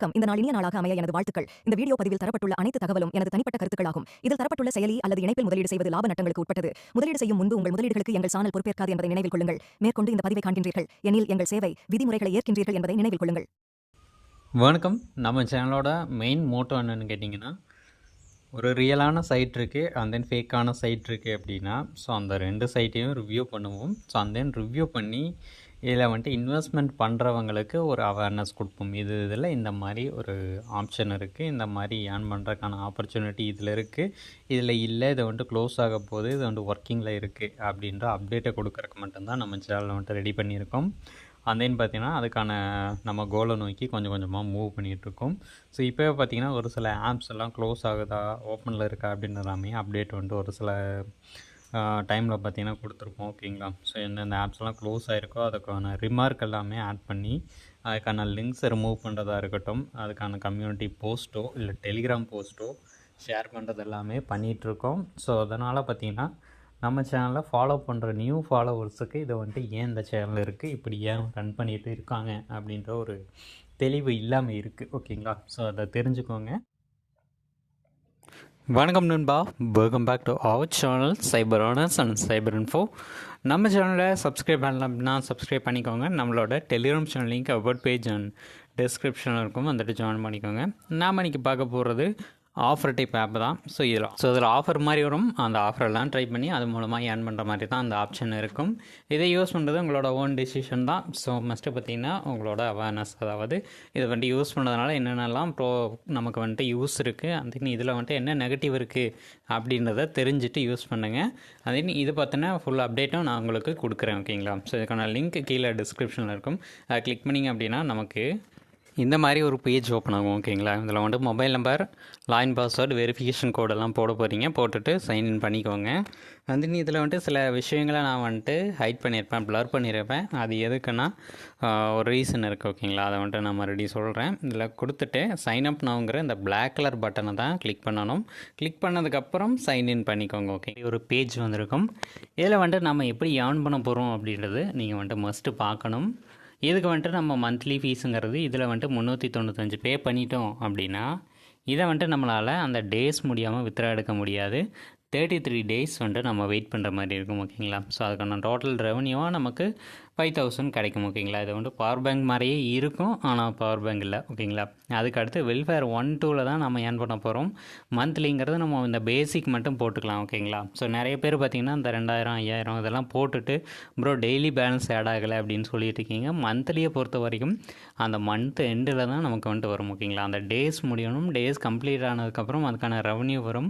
வணக்கம். இந்த நாள் இனிய நாளாக அமைய எனது வாழ்த்துக்கள். இந்த வீடியோ பதிவில் தரப்பட்டுள்ள அனைத்து தகவலும் எனது தனிப்பட்ட கருத்துக்களாகும். இதில் தரப்பட்டுள்ள செயலி அல்லது இணைப்பில் முதலீடு செய்வது லாப நட்டங்களுக்கு உட்பட்டது. முதலீடு செய்யும் முன்பு உங்கள் முதலீடுகளுக்கு எங்கள் சானல் பொறுப்பேற்காது என்பதை நினைவில் கொள்ளுங்கள். மேற்கொண்டு இந்த பதிவை காண்கின்றீர்கள் எனில் எங்கள் சேவை விதிமுறைகளை ஏற்கின்றீர்கள் என்பதை நினைவில் கொள்ளுங்கள். வணக்கம். நம்ம சேனலோட மெயின் மோட்டோ என்னென்னு கேட்டிங்கன்னா, ஒரு ரியலான சைட் இருக்குது அண்ட் தென் ஃபேக்கான சைட் இருக்குது அப்படின்னா, ஸோ அந்த ரெண்டு சைட்டையும் ரிவ்யூ பண்ணுவோம். ஸோ அண்ட் தென் ரிவ்யூ பண்ணி இதில் வந்துட்டு இன்வெஸ்ட்மெண்ட் பண்ணுறவங்களுக்கு ஒரு அவேர்னஸ் கொடுப்போம். இதில் இந்த மாதிரி ஒரு ஆப்ஷன் இருக்குது, இந்த மாதிரி ஏர்ன் பண்ணுறதுக்கான ஆப்பர்ச்சுனிட்டி இதில் இருக்குது, இதில் இல்லை, இதை வந்துட்டு க்ளோஸ் ஆக போகுது, இது வந்துட்டு ஒர்க்கிங்கில் இருக்குது அப்படின்ற அப்டேட்டை கொடுக்குறக்கு மட்டும்தான் நம்ம சேனலை வந்துட்டு ரெடி பண்ணியிருக்கோம். அந்தேன்னு பார்த்தீங்கன்னா அதுக்கான நம்ம கோலை நோக்கி கொஞ்சம் கொஞ்சமாக மூவ் பண்ணிகிட்ருக்கோம். ஸோ இப்போவே பார்த்திங்கன்னா ஒரு சில ஆப்ஸ் எல்லாம் க்ளோஸ் ஆகுதா, ஓப்பனில் இருக்கா அப்படின்றதாமே அப்டேட் வந்துட்டு ஒரு சில டைமில் பார்த்திங்கன்னா கொடுத்துருக்கோம். ஓகேங்களா. ஸோ எந்தெந்த ஆப்ஸ்லாம் க்ளோஸ் ஆகிருக்கோ அதுக்கான ரிமார்க் எல்லாமே ஆட் பண்ணி அதுக்கான லிங்க்ஸை ரிமூவ் பண்ணுறதா இருக்கட்டும், அதுக்கான கம்யூனிட்டி போஸ்ட்டோ இல்லை டெலிகிராம் போஸ்ட்டோ ஷேர் பண்ணுறது எல்லாமே பண்ணிகிட்ருக்கோம். ஸோ அதனால் பார்த்திங்கன்னா நம்ம சேனலில் ஃபாலோ பண்ணுற நியூ ஃபாலோவர்ஸுக்கு இதை வந்துட்டு ஏன் இந்த சேனல் இருக்குது, இப்படி ஏன் ரன் பண்ணிகிட்டு இருக்காங்க அப்படின்ற ஒரு தெளிவு இல்லாமல் இருக்குது. ஓகேங்களா. ஸோ அதை தெரிஞ்சுக்கோங்க. வணக்கம் நண்பா, welcome back to our channel cyber honours and cyber info. நம்ம சேனலில் சப்ஸ்கிரைப் பண்ணலாம் அப்படின்னா சப்ஸ்கிரைப் பண்ணிக்கோங்க. நம்மளோட telegram channel link about page and டிஸ்கிரிப்ஷனில் இருக்கும், வந்துட்டு ஜாயின் பண்ணிக்கோங்க. நாம் இன்றைக்கி பார்க்க போகிறது ஆஃபர் டைப் ஆப் தான். ஸோ இதில் ஆஃபர் மாதிரி வரும். அந்த ஆஃபரெல்லாம் ட்ரை பண்ணி அது மூலமாக ஏர்ன் பண்ணுற மாதிரி தான் அந்த ஆப்ஷன் இருக்கும். இதை யூஸ் பண்ணுறது உங்களோட ஓன் டெசிஷன் தான். ஸோ மஸ்ட்டு பார்த்திங்கன்னா உங்களோட அவேர்னஸ், அதாவது இதை வந்துட்டு யூஸ் பண்ணுறதுனால என்னென்னலாம் நமக்கு வந்துட்டு யூஸ் இருக்குது, அந்த இதில் வந்துட்டு என்ன நெகட்டிவ் இருக்குது அப்படின்றத தெரிஞ்சுட்டு யூஸ் பண்ணுங்கள். அதே இது பார்த்தீங்கன்னா ஃபுல் அப்டேட்டும் நான் உங்களுக்கு கொடுக்குறேன். ஓகேங்களா. ஸோ இதுக்கான லிங்க் கீழே டிஸ்கிரிப்ஷனில் இருக்கும். அதை கிளிக் பண்ணிங்க அப்படின்னா நமக்கு இந்த மாதிரி ஒரு பேஜ் ஓப்பன் ஆகும். ஓகேங்களா. இதில் வந்துட்டு mobile number, login password, verification கோடெல்லாம் போட போகிறீங்க. போட்டுட்டு சைன்இன் பண்ணிக்கோங்க. இதில் வந்துட்டு சில விஷயங்களை நான் வந்துட்டு ஹைட் பண்ணியிருப்பேன், ப்ளர் பண்ணியிருப்பேன். அது எதுக்குன்னா ஒரு ரீசன் இருக்குது. ஓகேங்களா. அதை வந்துட்டு நான் மறுபடியும் சொல்கிறேன். இதில் கொடுத்துட்டு சைன் அப் நவுங்கிற இந்த பிளாக் கலர் பட்டனை தான் கிளிக் பண்ணணும். கிளிக் பண்ணதுக்கப்புறம் சைன்இன் பண்ணிக்கோங்க. ஓகே. ஒரு பேஜ் வந்திருக்கும். இதில் வந்துட்டு நம்ம எப்படி ஏர்ன் பண்ண போகிறோம் அப்படின்றது நீங்கள் வந்துட்டு மஸ்ட்டு பார்க்கணும். இதுக்கு வந்துட்டு நம்ம மந்த்லி ஃபீஸுங்கிறது இதில் வந்துட்டு 395 பே பண்ணிட்டோம் அப்படின்னா இதை வந்துட்டு நம்மளால் அந்த டேஸ் முடியாமல் வித்ரா எடுக்க முடியாது. 33 டேஸ் வந்துட்டு நம்ம வெயிட் பண்ணுற மாதிரி இருக்கும். ஓகேங்களா. ஸோ அதுக்கான டோட்டல் ரெவன்யூவாக நமக்கு 5000 கிடைக்கும். ஓகேங்களா. இது வந்துட்டு பவர் பேங்க் மாதிரியே இருக்கும், ஆனால் பவர் பேங்க் இல்லை. ஓகேங்களா. அதுக்கு அடுத்து வெல்ஃபேர் 1-2 தான் நம்ம ஏர்ன் பண்ண போகிறோம். மந்த்லிங்கிறது நம்ம இந்த பேசிக் மட்டும் போட்டுக்கலாம். ஓகேங்களா. ஸோ நிறைய பேர் பார்த்திங்கன்னா இந்த 2000 5000 இதெல்லாம் போட்டுட்டு ப்ரோ டெய்லி பேலன்ஸ் ஆட் ஆகலை அப்படின்னு சொல்லிட்டு இருக்கீங்க. மந்த்லியை பொறுத்த வரைக்கும் அந்த மந்த் எண்டில் தான் நமக்கு வந்துட்டு வரும். ஓகேங்களா. அந்த டேஸ் முடியணும். டேஸ் கம்ப்ளீட் ஆனதுக்கப்புறம் அதுக்கான ரெவன்யூ வரும்.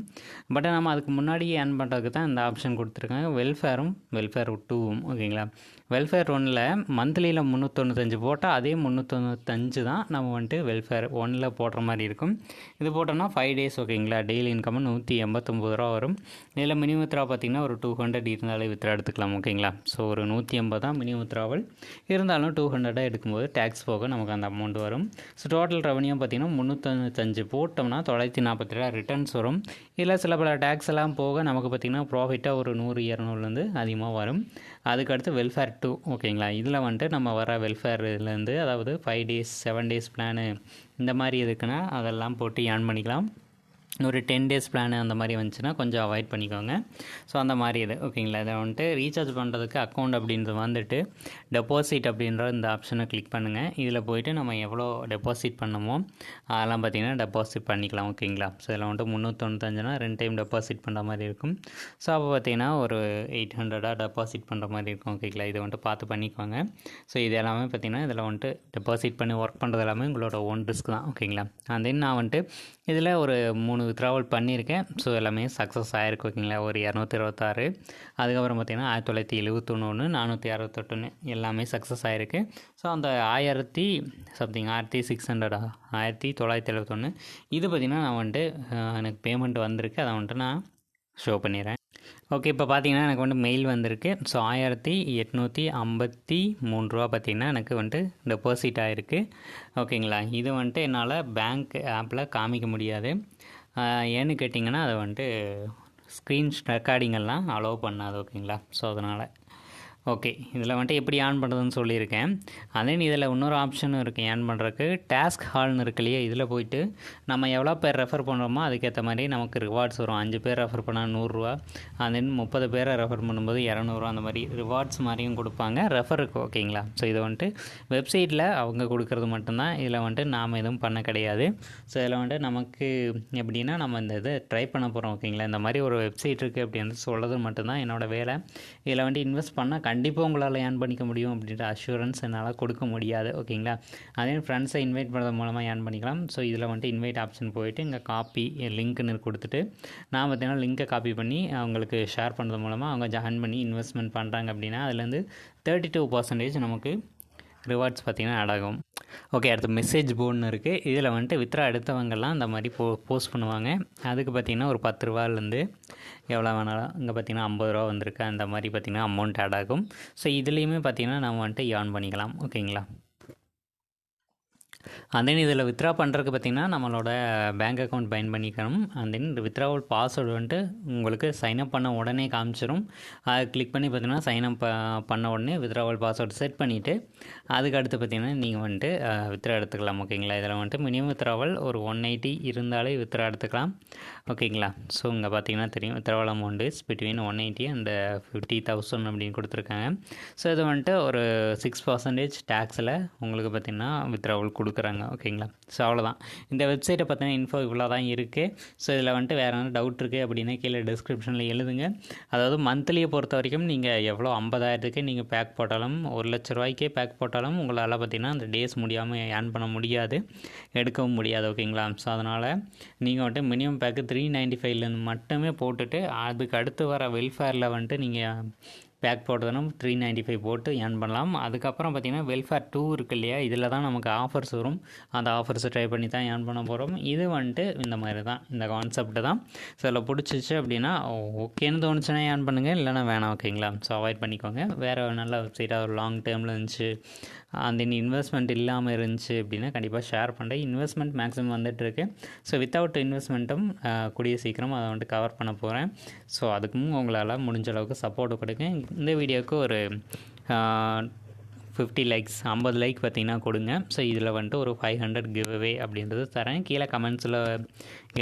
பட் நம்ம அதுக்கு முன்னாடியே ஏர்ன் பண்ணுறதுக்கு தான் இந்த ஆப்ஷன் கொடுத்துருக்காங்க. வெல்ஃபேர் 2வும். ஓகேங்களா. வெல்ஃபேர் 1ல் மந்த்லியில் 395 போட்டால் அதே 395 தான் நம்ம வந்துட்டு வெல்ஃபேர் 1ல் போடுற மாதிரி இருக்கும். இது போட்டோம்னா 5 டேஸ். ஓகேங்களா. டெய்லி இன்கம் 189 ரூபா வரும். இதில் மினிமம் வித்ரா பார்த்திங்கன்னா ஒரு 200 இருந்தாலே வித்ரா எடுத்துக்கலாம். ஓகேங்களா. ஸோ ஒரு 180 தான் மினிமம் வித்ராவல் இருந்தாலும் 200 எடுக்கும்போது டேக்ஸ் போக நமக்கு அந்த அமௌண்ட் வரும். ஸோ டோட்டல் ரெவன்யூ பார்த்திங்கன்னா 395 போட்டோம்னா 947 ரிட்டர்ன்ஸ் வரும். இதில் சில பல டேக்ஸ் எல்லாம் போக நமக்கு பார்த்திங்கன்னா ப்ராஃபிட்டாக ஒரு 100-200 அதிகமாக வரும். அதுக்கடுத்து வெல்ஃபேர் 2. ஓகேங்களா. இதில் வந்துட்டு நம்ம வர வெல்ஃபேர் இதுலேருந்து, அதாவது 5 டேஸ் 7 டேஸ் பிளானு இந்த மாதிரி இருக்குன்னா அதெல்லாம் போட்டு ஏர்ன் பண்ணிக்கலாம். ஒரு 10 டேஸ் பிளான் அந்த மாதிரி வந்துச்சுன்னா கொஞ்சம் அவாய்ட் பண்ணிக்கோங்க. ஸோ அந்த மாதிரி இது. ஓகேங்களா. இதை வந்துட்டு ரீசார்ஜ் பண்ணுறதுக்கு அக்கௌண்ட் அப்படின்றது வந்துட்டு டெபாசிட் அப்படின்ற இந்த ஆப்ஷனை கிளிக் பண்ணுங்கள். இதில் போய்ட்டு நம்ம எவ்வளோ டெபாசிட் பண்ணமோ அதெல்லாம் பார்த்திங்கன்னா டெபாசிட் பண்ணிக்கலாம். ஓகேங்களா. ஸோ இதில் வந்துட்டு 395னா 2 டைம் டெபாசிட் பண்ணுற மாதிரி இருக்கும். ஸோ அப்போ பார்த்திங்கன்னா ஒரு 800 டெபாசிட் பண்ணுற மாதிரி இருக்கும். ஓகேங்களா. இதை வந்துட்டு பார்த்து பண்ணிக்கோங்க. ஸோ இது எல்லாமே பார்த்திங்கன்னா இதில் வந்துட்டு டெபாசிட் பண்ணி ஒர்க் பண்ணுறது எல்லாமே உங்களோட ஓன் ரிஸ்க் தான். ஓகேங்களா. அண்ட் தென் நான் வந்துட்டு இதில் ஒரு 3 வித்ராவல் பண்ணியிருக்கேன். ஸோ எல்லாமே சக்ஸஸ் ஆகிருக்கு. ஓகேங்களா. ஒரு 226, அதுக்கப்புறம் பார்த்திங்கன்னா 1971, 468 எல்லாமே சக்ஸஸ் ஆகிருக்கு. ஸோ அந்த 1971 இது பார்த்திங்கன்னா நான் வந்துட்டு எனக்கு பேமெண்ட் வந்திருக்கு. அதை வந்துட்டு நான் ஷோ பண்ணிடுறேன். ஓகே. இப்போ பார்த்தீங்கன்னா எனக்கு வந்துட்டு மெயில் வந்திருக்கு. ஸோ 1853 ரூபா பார்த்திங்கன்னா எனக்கு வந்துட்டு டெபாசிட் ஆகிருக்கு. ஓகேங்களா. இது வந்துட்டு என்னால் பேங்க் ஆப்பில் காமிக்க முடியாது. ஏன்னு கேட்டிங்கன்னா அதை வந்துட்டு ஸ்க்ரீன் ரெக்கார்டிங்கெல்லாம் அலோவ் பண்ணாது. ஓகேங்களா. ஸோ அதனால் ஓகே, இதில் வந்துட்டு எப்படி ஆன் பண்ணுறதுன்னு சொல்லியிருக்கேன். அதே இதில் இன்னொரு ஆப்ஷனும் இருக்குது ஏர்ன் பண்ணுறதுக்கு. டாஸ்க் ஹால்னு இருக்கு இல்லையா, இதில் போயிட்டு நம்ம எவ்வளோ பேர் ரெஃபர் பண்ணுறோமோ அதுக்கேற்ற மாதிரி நமக்கு ரிவார்ட்ஸ் வரும். 5 பேர் ரெஃபர் பண்ணால் 100 தென் 30 பேரை ரெஃபர் பண்ணும்போது 200 அந்த மாதிரி ரிவார்ட்ஸ் மாதிரியும் கொடுப்பாங்க ரெஃபருக்கு. ஓகேங்களா? ஸோ இது வந்துட்டு வெப்சைட்டில் அவங்க கொடுக்குறது மட்டும்தான். இதில் வந்துட்டு நாம் எதுவும் பண்ண கிடையாது. ஸோ இதில் வந்துட்டு நமக்கு எப்படின்னா நம்ம இந்த இதை ட்ரை பண்ண போகிறோம். ஓகேங்களா? இந்த மாதிரி ஒரு வெப்சைட் இருக்குது அப்படின்னு சொல்கிறது மட்டும்தான் என்னோடய வேலை. இதில் வந்துட்டு இன்வெஸ்ட் பண்ணால் கண்டிப்பாக உங்களால் ஏர்ன் பண்ணிக்க முடியும் அப்படின்ற அஷூரன்ஸ் என்னால் கொடுக்க முடியாது. ஓகேங்களா? அதே ஃப்ரெண்ட்ஸை இன்வைட் பண்ணுறது மூலமாக ஏர்ன் பண்ணிக்கலாம். ஸோ இதில் வந்துட்டு இன்வைட் ஆப்ஷன் போயிட்டு இங்கே காப்பி லிங்க்னு கொடுத்துட்டு நான் பார்த்தீங்கன்னா லிங்க்கை காப்பி பண்ணி அவங்களுக்கு ஷேர் பண்ணுறது மூலமாக அவங்க ஜாயின் பண்ணி இன்வெஸ்ட்மெண்ட் பண்ணுறாங்க அப்படின்னா அதுலேருந்து 32% நமக்கு ரிவார்ட்ஸ் பார்த்திங்கன்னா ஆட் ஆகும். ஓகே, அடுத்து மெசேஜ் போர்டுன்னு இருக்குது. இதில் வந்துட்டு வித்ரா எடுத்தவங்கெல்லாம் இந்த மாதிரி போஸ்ட் பண்ணுவாங்க. அதுக்கு பார்த்திங்கன்னா ஒரு 10 ரூபாலேருந்து எவ்வளோ வேணாலும் இங்கே பார்த்திங்கன்னா 50 ரூபா வந்திருக்கு. அந்த மாதிரி பார்த்திங்கன்னா அமௌண்ட் ஆட் ஆகும். ஸோ இதுலேயுமே பார்த்திங்கன்னா நம்ம வந்துட்டு ஏர்ன் பண்ணிக்கலாம். ஓகேங்களா? தென் இதில் வித்ரா பண்ணுறதுக்கு பார்த்திங்கன்னா நம்மளோட பேங்க் அக்கௌண்ட் பயன் பண்ணிக்கணும். தென் வித்ராவல் பாஸ்வேர்டு வந்துட்டு உங்களுக்கு சைன்அப் பண்ண உடனே காமிச்சிடும். அதை கிளிக் பண்ணி பார்த்திங்கன்னா சைன்அப் பண்ண உடனே வித்ராவல் பாஸ்வேர்டு செட் பண்ணிவிட்டு அதுக்கு அடுத்து பார்த்திங்கன்னா நீங்கள் வந்துட்டு வித்ரா எடுத்துக்கலாம். ஓகேங்களா? இதில் வந்துட்டு மினிமம் வித்ராவல் ஒரு 180 இருந்தாலே வித்ரா எடுத்துக்கலாம். ஓகேங்களா? ஸோ இங்கே பார்த்திங்கன்னா தெரியும் withdrawal amount is between 180 and 50,000 அப்படின்னு கொடுத்துருக்காங்க. ஸோ இது வந்துட்டு ஒரு 6% டேக்ஸில் உங்களுக்கு பார்த்திங்கன்னா வித்ராவல் கொடுக்குறாங்க. ஓகேங்களா? ஸோ அவ்வளோதான். இந்த வெப்சைட்டை பற்றின இன்ஃபோ இவ்வளோ தான் இருக்குது. ஸோ இதில் வந்துட்டு வேறு என்ன டவுட் இருக்குது அப்படின்னா கீழே டிஸ்கிரிப்ஷனில் எழுதுங்க. அதாவது மந்த்லியை பொறுத்த வரைக்கும் நீங்கள் எவ்வளோ 50,000க்கு நீங்கள் பேக் போட்டாலும் 1,00,000 ரூபாய்க்கே பேக் போட்டாலும் உங்களால் பார்த்திங்கன்னா அந்த டேஸ் முடியாமல் ஏர்ன் பண்ண முடியாது, எடுக்கவும் முடியாது. ஓகேங்களா? ஸோ அதனால் நீங்கள் வந்துட்டு மினிமம் பேக்கு 395 மட்டுமே போட்டுட்டு அதுக்கு அடுத்து வர வெல்ஃபேரில் வந்துட்டு நீங்கள் பேக் போட்டதுன்னா 395 போட்டு ஏர்ன் பண்ணலாம். அதுக்கப்புறம் பார்த்திங்கன்னா வெல்ஃபேர் 2 இருக்குது இல்லையா, இதில் தான் நமக்கு ஆஃபர்ஸ் வரும். அந்த ஆஃபர்ஸை ட்ரை பண்ணி தான் ஏர்ன் பண்ண போகிறோம். இது வந்துட்டு இந்த மாதிரி தான், இந்த கான்செப்ட் தான். ஸோ அதில் பிடிச்சிச்சு அப்படின்னா ஓகேன்னு தோணுச்சுன்னா ஏர்ன் பண்ணுங்கள், இல்லைனா வேணாம். ஓகேங்களா? ஸோ அவாய்ட் பண்ணிக்கோங்க. வேறு நல்ல வெப்சைட்டாக ஒரு லாங் டேர்மில் இருந்துச்சு அந்த இன்வெஸ்ட்மெண்ட் இல்லாமல் இருந்துச்சு அப்படின்னா கண்டிப்பாக ஷேர் பண்ணுறேன். இன்வெஸ்ட்மெண்ட் மேக்ஸிமம் வந்துட்டுருக்கு. ஸோ வித்தவுட் இன்வெஸ்ட்மெண்ட்டும் கூடிய சீக்கிரம் அதை வந்துட்டு கவர் பண்ண போகிறேன். ஸோ அதுக்கும் உங்களால் முடிஞ்ச அளவுக்கு சப்போர்ட் கொடுங்க. இந்த வீடியோவுக்கு ஒரு 50 லைக்ஸ் 50 லைக் பார்த்திங்கன்னா கொடுங்க. ஸோ இதில் வந்துட்டு ஒரு 500 கிவ் அவே அப்படின்றது தரேன். கீழே கமெண்ட்ஸில்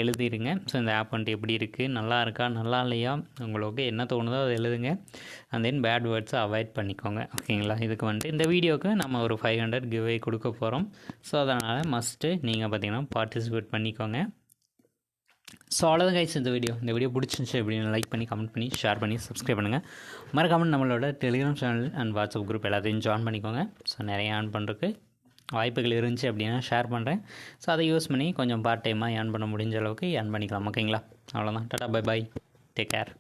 எழுதிடுங்க. ஸோ இந்த ஆப் வந்துட்டு எப்படி இருக்குது, நல்லா இருக்கா நல்லா இல்லையா, உங்களுக்கு என்ன தோணுதோ அதை எழுதுங்க. அண்ட் தென் பேட் வேர்ட்ஸை அவாய்ட் பண்ணிக்கோங்க. ஓகேங்களா? இதுக்கு வந்துட்டு இந்த வீடியோவுக்கு நம்ம ஒரு 500 கிவ் அவே கொடுக்க போகிறோம். ஸோ அதனால் மஸ்ட்டு நீங்கள் பார்த்திங்கன்னா பார்ட்டிசிபேட் பண்ணிக்கோங்க. ஸோ அவ்வளோதான் கைஸ் இந்த வீடியோ பிடிச்சிருந்துச்சு அப்படின்னு லைக் பண்ணி கமெண்ட் பண்ணி ஷேர் பண்ணி சப்ஸ்கிரைப் பண்ணுங்கள். மறக்காமல் நம்மளோட telegram channel and WhatsApp group எல்லாத்தையும் ஜாயின் பண்ணிக்கோங்க. ஸோ நிறைய ஏர்ன் பண்ணுறதுக்கு வாய்ப்புகள் இருந்துச்சு அப்படின்னா ஷேர் பண்ணுறேன். ஸோ அதை யூஸ் பண்ணி கொஞ்சம் பார்ட் டைமாக ஏர்ன் பண்ண முடிஞ்ச அளவுக்கு ஏர்ன் பண்ணிக்கலாம். ஓகேங்களா? அவ்வளோதான். Tata, bye bye, take care.